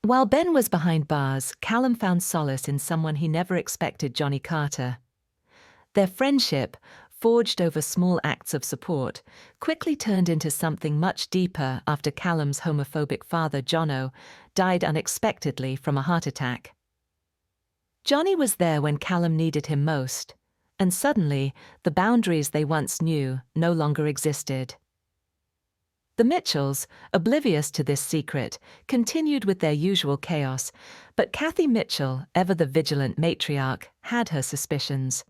While Ben was behind bars, Callum found solace in someone he never expected, Johnny Carter. Their friendship, forged over small acts of support, quickly turned into something much deeper after Callum's homophobic father, Jonno, died unexpectedly from a heart attack. Johnny was there when Callum needed him most, and suddenly the boundaries they once knew no longer existed. The Mitchells, oblivious to this secret, continued with their usual chaos, but Kathy Mitchell, ever the vigilant matriarch, had her suspicions.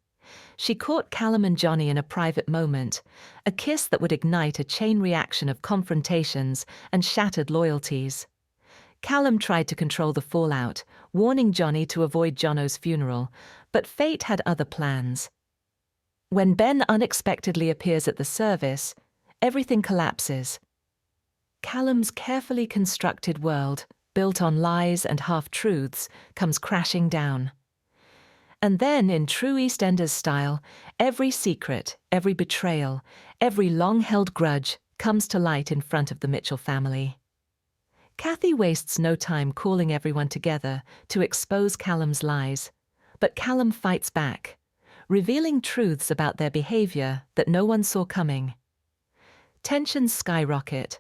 She caught Callum and Johnny in a private moment, a kiss that would ignite a chain reaction of confrontations and shattered loyalties. Callum tried to control the fallout, warning Johnny to avoid Jonno's funeral, but fate had other plans. When Ben unexpectedly appears at the service, everything collapses. Callum's carefully constructed world, built on lies and half-truths, comes crashing down. And then, in true EastEnders style, every secret, every betrayal, every long-held grudge comes to light in front of the Mitchell family. Kathy wastes no time calling everyone together to expose Callum's lies, but Callum fights back, revealing truths about their behavior that no one saw coming. Tensions skyrocket,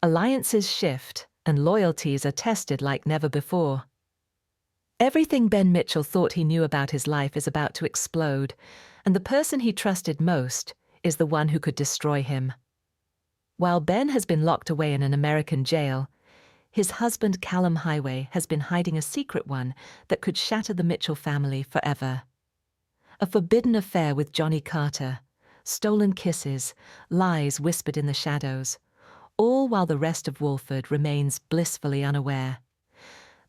alliances shift, and loyalties are tested like never before. Everything Ben Mitchell thought he knew about his life is about to explode, and the person he trusted most is the one who could destroy him. While Ben has been locked away in an American jail, his husband Callum Highway has been hiding a secret one that could shatter the Mitchell family forever. A forbidden affair with Johnny Carter, stolen kisses, lies whispered in the shadows, all while the rest of Walford remains blissfully unaware.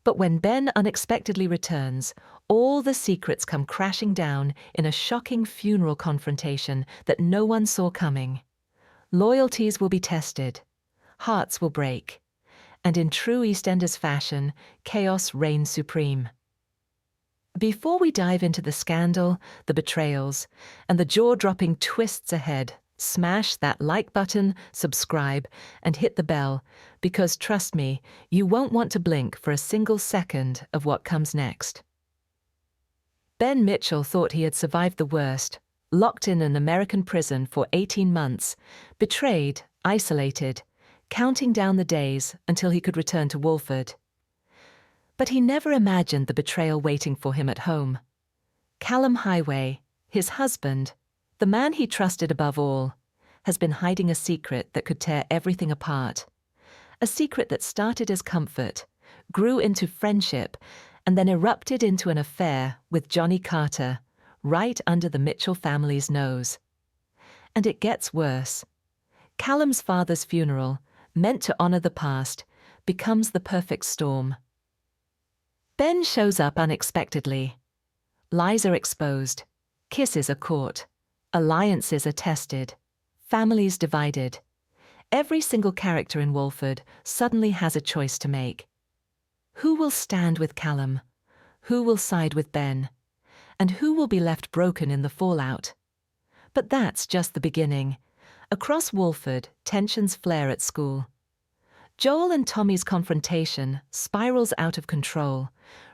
But when Ben unexpectedly returns, all the secrets come crashing down in a shocking funeral confrontation that no one saw coming. Loyalties will be tested, hearts will break, and in true EastEnders fashion, chaos reigns supreme. Before we dive into the scandal, the betrayals, and the jaw-dropping twists ahead, smash that like button, subscribe, and hit the bell, because trust me, you won't want to blink for a single second of what comes next. Ben Mitchell thought he had survived the worst, locked in an American prison for 18 months, betrayed, isolated, counting down the days until he could return to Walford. But he never imagined the betrayal waiting for him at home. Callum Highway, his husband, the man he trusted above all, has been hiding a secret that could tear everything apart. A secret that started as comfort, grew into friendship, and then erupted into an affair with Johnny Carter, right under the Mitchell family's nose. And it gets worse. Callum's father's funeral, meant to honor the past, becomes the perfect storm. Ben shows up unexpectedly. Lies are exposed, kisses are caught, alliances are tested, families divided. Every single character in Walford suddenly has a choice to make. Who will stand with Callum? Who will side with Ben? And who will be left broken in the fallout? But that's just the beginning. Across Walford, tensions flare at school. Joel and Tommy's confrontation spirals out of control,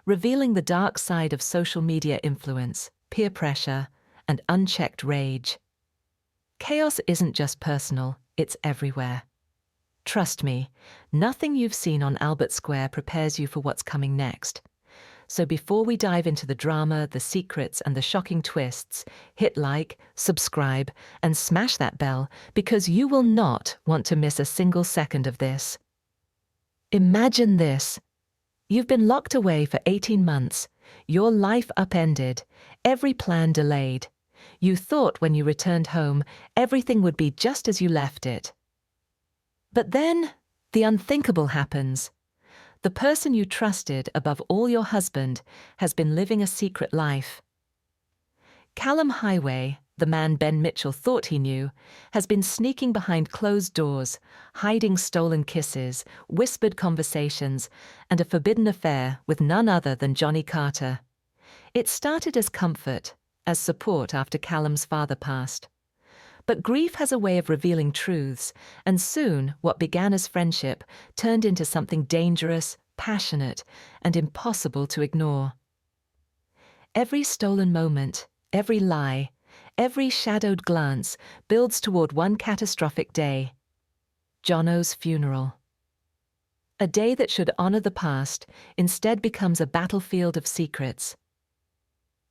revealing the dark side of social media influence, peer pressure, and unchecked rage. Chaos isn't just personal, it's everywhere. Trust me, nothing you've seen on Albert Square prepares you for what's coming next. So before we dive into the drama, the secrets, and the shocking twists, hit like, subscribe, and smash that bell, because you will not want to miss a single second of this. Imagine this. You've been locked away for 18 months, your life upended, every plan delayed. You thought when you returned home, everything would be just as you left it. But then, the unthinkable happens. The person you trusted above all, your husband, has been living a secret life. Callum Highway, the man Ben Mitchell thought he knew, has been sneaking behind closed doors, hiding stolen kisses, whispered conversations, and a forbidden affair with none other than Johnny Carter. It started as comfort, as support after Callum's father passed. But grief has a way of revealing truths, and soon what began as friendship turned into something dangerous, passionate, and impossible to ignore. Every stolen moment, every lie, every shadowed glance builds toward one catastrophic day: Jonno's funeral. A day that should honor the past instead becomes a battlefield of secrets.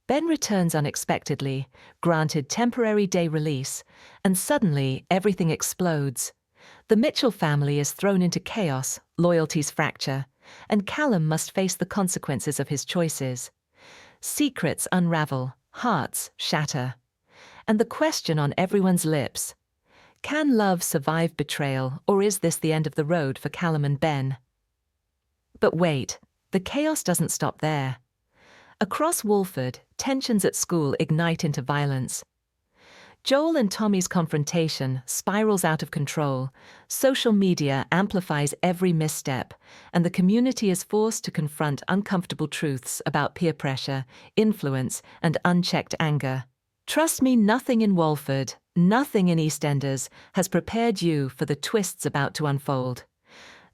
Ben returns unexpectedly, granted temporary day release, and suddenly everything explodes. The Mitchell family is thrown into chaos, loyalties fracture, and Callum must face the consequences of his choices. Secrets unravel, hearts shatter. And the question on everyone's lips: can love survive betrayal, or is this the end of the road for Callum and Ben? But wait, the chaos doesn't stop there. Across Walford, tensions at school ignite into violence. Joel and Tommy's confrontation spirals out of control, social media amplifies every misstep, and the community is forced to confront uncomfortable truths about peer pressure, influence, and unchecked anger. Trust me, nothing in Walford, nothing in EastEnders has prepared you for the twists about to unfold.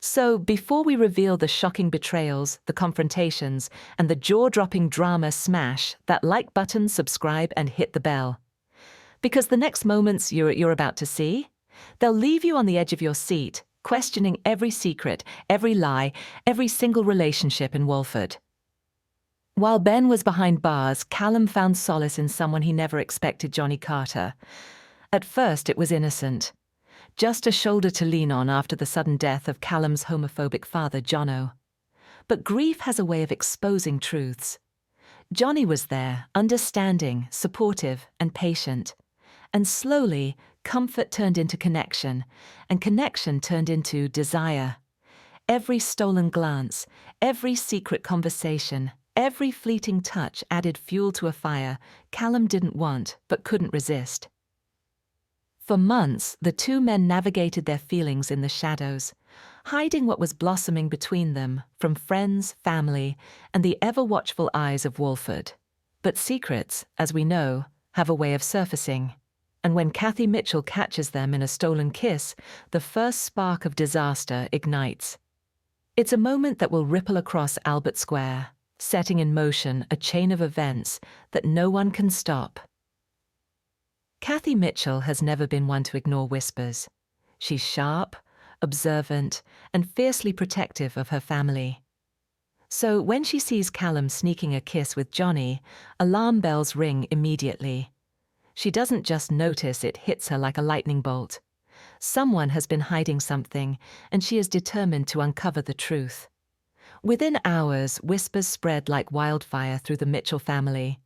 So, before we reveal the shocking betrayals, the confrontations, and the jaw-dropping drama, smash that like button, subscribe, and hit the bell. Because the next moments you're about to see, they'll leave you on the edge of your seat, questioning every secret, every lie, every single relationship in Walford. While Ben was behind bars, Callum found solace in someone he never expected: Johnny Carter. At first, it was innocent. Just a shoulder to lean on after the sudden death of Callum's homophobic father, Jonno. But grief has a way of exposing truths. Johnny was there, understanding, supportive, and patient. And slowly, comfort turned into connection, and connection turned into desire. Every stolen glance, every secret conversation, every fleeting touch added fuel to a fire Callum didn't want but couldn't resist. For months, the two men navigated their feelings in the shadows, hiding what was blossoming between them from friends, family, and the ever-watchful eyes of Walford. But secrets, as we know, have a way of surfacing. And when Kathy Mitchell catches them in a stolen kiss, the first spark of disaster ignites. It's a moment that will ripple across Albert Square, setting in motion a chain of events that no one can stop. Kathy Mitchell has never been one to ignore whispers. She's sharp, observant, and fiercely protective of her family. So when she sees Callum sneaking a kiss with Johnny, alarm bells ring immediately. She doesn't just notice, it hits her like a lightning bolt. Someone has been hiding something, and she is determined to uncover the truth. Within hours, whispers spread like wildfire through the Mitchell family.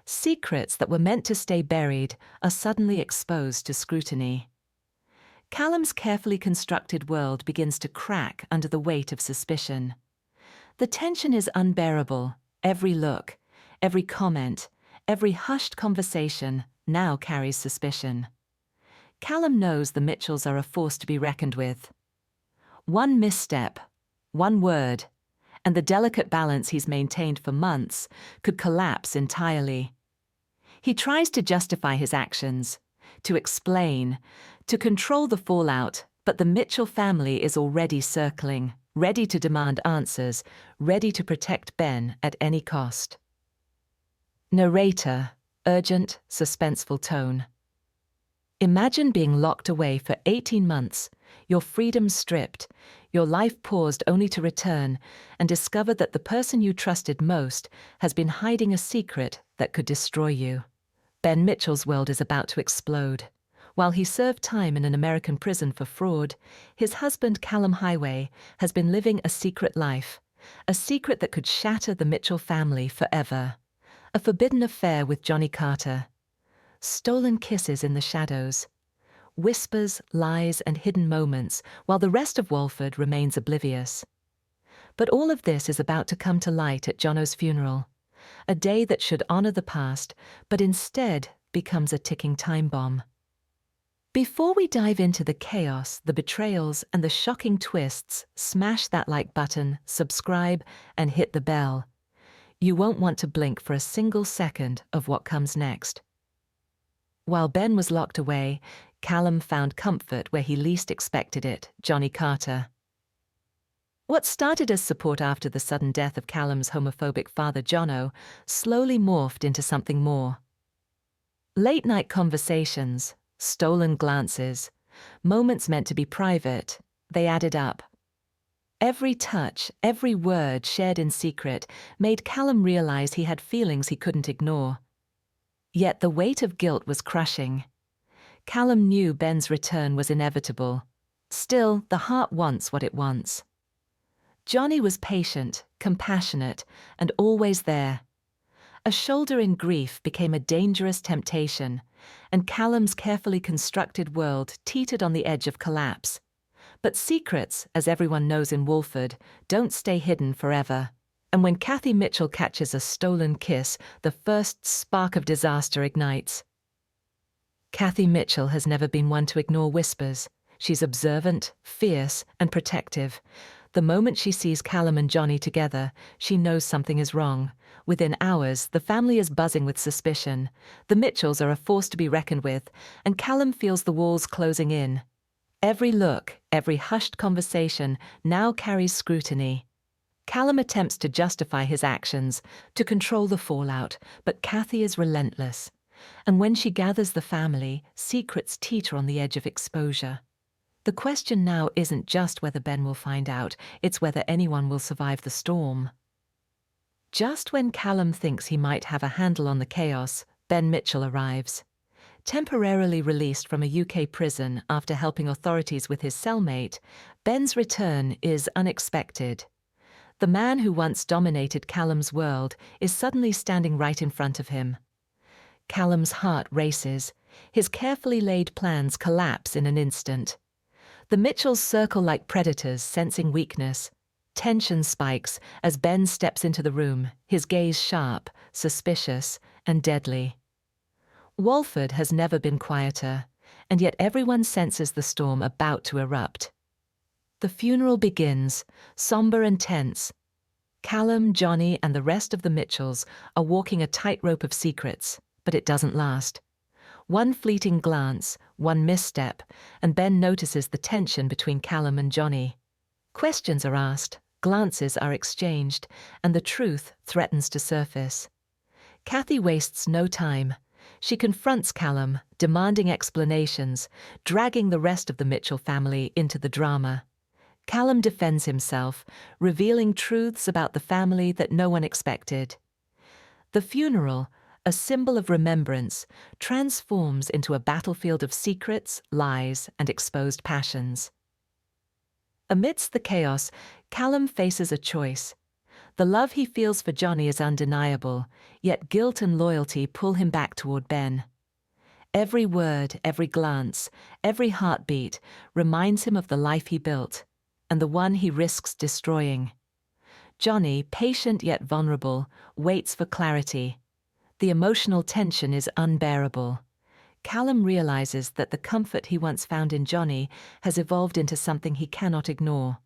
Secrets that were meant to stay buried are suddenly exposed to scrutiny. Callum's carefully constructed world begins to crack under the weight of suspicion. The tension is unbearable. Every look, every comment, every hushed conversation now carries suspicion. Callum knows the Mitchells are a force to be reckoned with. One misstep, one word, and the delicate balance he's maintained for months could collapse entirely. He tries to justify his actions, to explain, to control the fallout, but the Mitchell family is already circling, ready to demand answers, ready to protect Ben at any cost. Narrator, urgent, suspenseful tone. Imagine being locked away for 18 months, your freedom stripped, your life paused only to return and discover that the person you trusted most has been hiding a secret that could destroy you. Ben Mitchell's world is about to explode. While he served time in an American prison for fraud, his husband Callum Highway has been living a secret life, a secret that could shatter the Mitchell family forever. A forbidden affair with Johnny Carter. Stolen kisses in the shadows. Whispers, lies, and hidden moments, while the rest of Walford remains oblivious. But all of this is about to come to light at Jonno's funeral, a day that should honor the past, but instead becomes a ticking time bomb. Before we dive into the chaos, the betrayals, and the shocking twists, smash that like button, subscribe, and hit the bell. You won't want to blink for a single second of what comes next. While Ben was locked away, Callum found comfort where he least expected it: Johnny Carter. What started as support after the sudden death of Callum's homophobic father Jonno slowly morphed into something more. Late-night conversations, stolen glances, moments meant to be private, they added up. Every touch, every word shared in secret made Callum realize he had feelings he couldn't ignore. Yet the weight of guilt was crushing. Callum knew Ben's return was inevitable. Still, the heart wants what it wants. Johnny was patient, compassionate, and always there. A shoulder in grief became a dangerous temptation, and Callum's carefully constructed world teetered on the edge of collapse. But secrets, as everyone knows in Walford, don't stay hidden forever. And when Kathy Mitchell catches a stolen kiss, the first spark of disaster ignites. Kathy Mitchell has never been one to ignore whispers. She's observant, fierce, and protective. The moment she sees Callum and Johnny together, she knows something is wrong. Within hours, the family is buzzing with suspicion. The Mitchells are a force to be reckoned with, and Callum feels the walls closing in. Every look, every hushed conversation now carries scrutiny. Callum attempts to justify his actions, to control the fallout, but Kathy is relentless. And when she gathers the family, secrets teeter on the edge of exposure. The question now isn't just whether Ben will find out, it's whether anyone will survive the storm. Just when Callum thinks he might have a handle on the chaos, Ben Mitchell arrives. Temporarily released from a UK prison after helping authorities with his cellmate, Ben's return is unexpected. The man who once dominated Callum's world is suddenly standing right in front of him. Callum's heart races. His carefully laid plans collapse in an instant. The Mitchells circle like predators, sensing weakness. Tension spikes as Ben steps into the room, his gaze sharp, suspicious, and deadly. Walford has never been quieter, and yet everyone senses the storm about to erupt. The funeral begins, somber and tense. Callum, Johnny, and the rest of the Mitchells are walking a tightrope of secrets, but it doesn't last. One fleeting glance, one misstep, and Ben notices the tension between Callum and Johnny. Questions are asked, glances are exchanged, and the truth threatens to surface. Kathy wastes no time. She confronts Callum, demanding explanations, dragging the rest of the Mitchell family into the drama. Callum defends himself, revealing truths about the family that no one expected. The funeral, a symbol of remembrance, transforms into a battlefield of secrets, lies, and exposed passions. Amidst the chaos, Callum faces a choice. The love he feels for Johnny is undeniable, yet guilt and loyalty pull him back toward Ben. Every word, every glance, every heartbeat reminds him of the life he built, and the one he risks destroying. Johnny, patient yet vulnerable, waits for clarity. The emotional tension is unbearable. Callum realizes that the comfort he once found in Johnny has evolved into something he cannot ignore.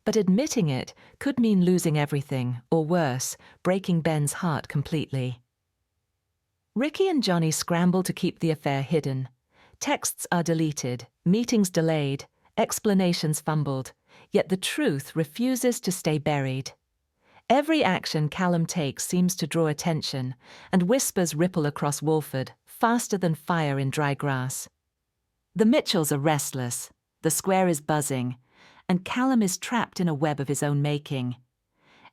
But admitting it could mean losing everything, or worse, breaking Ben's heart completely. Ricky and Johnny scramble to keep the affair hidden. Texts are deleted, meetings delayed, explanations fumbled, yet the truth refuses to stay buried. Every action Callum takes seems to draw attention, and whispers ripple across Walford, faster than fire in dry grass. The Mitchells are restless, the square is buzzing, and Callum is trapped in a web of his own making.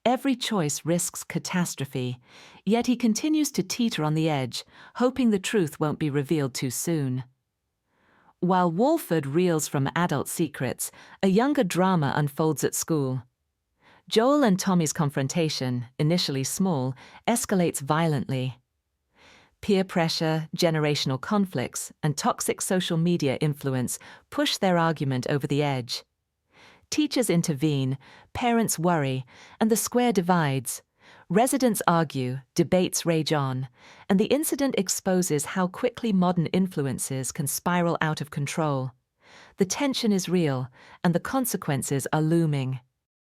Every choice risks catastrophe, yet he continues to teeter on the edge, hoping the truth won't be revealed too soon. While Walford reels from adult secrets, a younger drama unfolds at school. Joel and Tommy's confrontation, initially small, escalates violently. Peer pressure, generational conflicts, and toxic social media influence push their argument over the edge. Teachers intervene, parents worry, and the square divides. Residents argue, debates rage on, and the incident exposes how quickly modern influences can spiral out of control. The tension is real, and the consequences are looming.